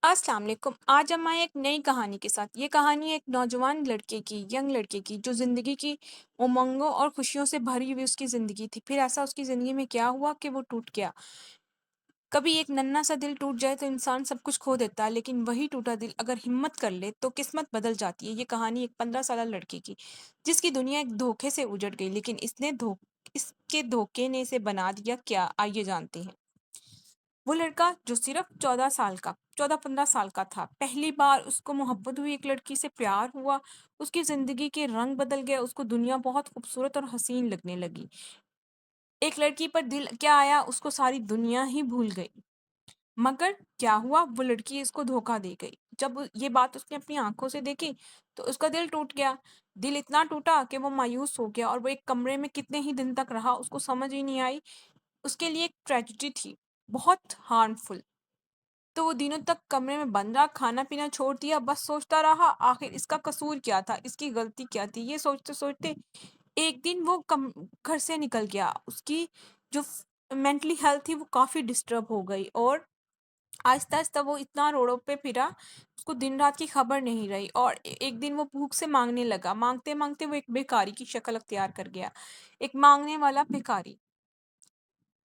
السلام علیکم۔ آج ہم آئے ایک نئی کہانی کے ساتھ۔ یہ کہانی ایک نوجوان لڑکے کی، ینگ لڑکے کی، جو زندگی کی امنگوں اور خوشیوں سے بھری ہوئی اس کی زندگی تھی۔ پھر ایسا اس کی زندگی میں کیا ہوا کہ وہ ٹوٹ گیا۔ کبھی ایک ننھا سا دل ٹوٹ جائے تو انسان سب کچھ کھو دیتا ہے، لیکن وہی ٹوٹا دل اگر ہمت کر لے تو قسمت بدل جاتی ہے۔ یہ کہانی ایک 15 سالہ لڑکے کی، جس کی دنیا ایک دھوکے سے اجڑ گئی، لیکن اس کے دھوکے نے اسے بنا دیا کیا، آئیے جانتے ہیں۔ وہ لڑکا جو صرف 14 15 سال کا تھا، پہلی بار اس کو محبت ہوئی، ایک لڑکی سے پیار ہوا، اس کی زندگی کے رنگ بدل گئے، اس کو دنیا بہت خوبصورت اور حسین لگنے لگی۔ ایک لڑکی پر دل کیا آیا، اس کو ساری دنیا ہی بھول گئی۔ مگر کیا ہوا، وہ لڑکی اس کو دھوکہ دے گئی۔ جب یہ بات اس نے اپنی آنکھوں سے دیکھی تو اس کا دل ٹوٹ گیا۔ دل اتنا ٹوٹا کہ وہ مایوس ہو گیا، اور وہ ایک کمرے میں کتنے ہی دن تک رہا، اس کو سمجھ ہی نہیں آئی۔ اس کے لیے ایک ٹریجڈی تھی، بہت ہارمفل۔ تو وہ دنوں تک کمرے میں بند رہا، کھانا پینا چھوڑ دیا، بس سوچتا رہا آخر اس کا قصور کیا تھا، اس کی غلطی کیا تھی۔ یہ سوچتے سوچتے ایک دن وہ گھر سے نکل گیا۔ اس کی جو مینٹلی ہیلتھ تھی وہ کافی ڈسٹرب ہو گئی، اور آہستہ آہستہ وہ اتنا روڈوں پہ پھرا، اس کو دن رات کی خبر نہیں رہی، اور ایک دن وہ بھوک سے مانگنے لگا۔ مانگتے مانگتے وہ ایک بھیکاری کی شکل اختیار کر گیا، ایک مانگنے والا بھیکاری۔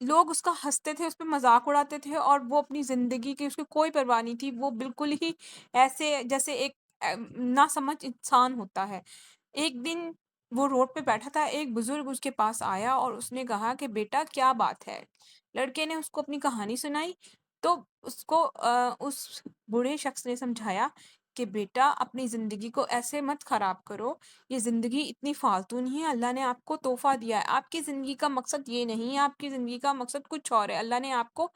لوگ اس کا ہنستے تھے، اس پہ مذاق اڑاتے تھے، اور وہ اپنی زندگی کی اس کو کوئی پرواہ نہیں تھی۔ وہ بالکل ہی ایسے جیسے ایک ناسمجھ انسان ہوتا ہے۔ ایک دن وہ روڈ پہ بیٹھا تھا، ایک بزرگ اس کے پاس آیا اور اس نے کہا کہ بیٹا کیا بات ہے۔ لڑکے نے اس کو اپنی کہانی سنائی، تو اس کو اس بوڑھے شخص نے سمجھایا کہ بیٹا اپنی زندگی کو ایسے مت خراب کرو، یہ زندگی اتنی فالتو نہیں ہے، اللہ نے آپ کو تحفہ دیا ہے، آپ کی زندگی کا مقصد یہ نہیں ہے، آپ کی زندگی کا مقصد کچھ اور ہے۔ اللہ نے آپ کو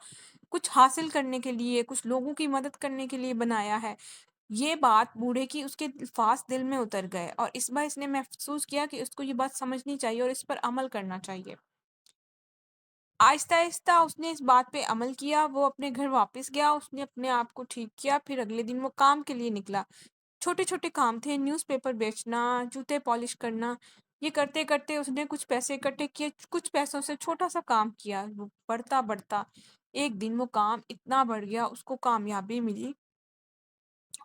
کچھ حاصل کرنے کے لیے، کچھ لوگوں کی مدد کرنے کے لیے بنایا ہے۔ یہ بات بوڑھے کی اس کے الفاظ دل میں اتر گئے، اور اس بار اس نے محسوس کیا کہ اس کو یہ بات سمجھنی چاہیے اور اس پر عمل کرنا چاہیے۔ آہستہ آہستہ اس نے اس بات پہ عمل کیا، وہ اپنے گھر واپس گیا، اس نے اپنے آپ کو ٹھیک کیا، پھر اگلے دن وہ کام کے لیے نکلا۔ چھوٹے چھوٹے کام تھے، نیوز پیپر بیچنا، جوتے پالش کرنا۔ یہ کرتے کرتے اس نے کچھ پیسے اکٹھے کیے، کچھ پیسوں سے چھوٹا سا کام کیا، وہ بڑھتا بڑھتا ایک دن وہ کام اتنا بڑھ گیا، اس کو کامیابی ملی،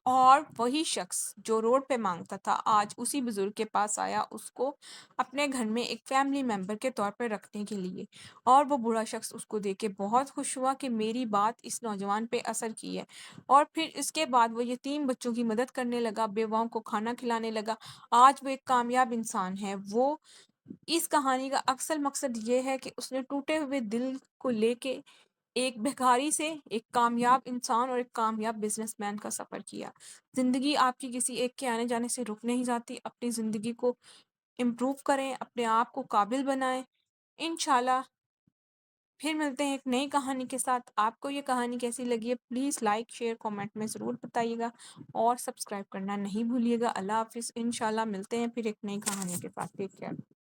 اور وہی شخص جو روڈ پہ مانگتا تھا آج اسی بزرگ کے پاس آیا، اس کو اپنے گھر میں ایک فیملی ممبر کے طور پر رکھنے کے لیے۔ اور وہ بوڑھا شخص اس کو دیکھ کے بہت خوش ہوا کہ میری بات اس نوجوان پہ اثر کی ہے، اور پھر اس کے بعد وہ یتیم بچوں کی مدد کرنے لگا، بیواؤں کو کھانا کھلانے لگا۔ آج وہ ایک کامیاب انسان ہے۔ وہ اس کہانی کا اصل مقصد یہ ہے کہ اس نے ٹوٹے ہوئے دل کو لے کے ایک بھکاری سے ایک کامیاب انسان اور ایک کامیاب بزنس مین کا سفر کیا۔ زندگی آپ کی کسی ایک کے آنے جانے سے رک نہیں جاتی، اپنی زندگی کو امپروو کریں، اپنے آپ کو قابل بنائیں۔ انشاءاللہ پھر ملتے ہیں ایک نئی کہانی کے ساتھ۔ آپ کو یہ کہانی کیسی لگی ہے پلیز لائک شیئر کامنٹ میں ضرور بتائیے گا، اور سبسکرائب کرنا نہیں بھولیے گا۔ اللہ حافظ، انشاءاللہ ملتے ہیں پھر ایک نئی کہانی کے ساتھ۔ Take care.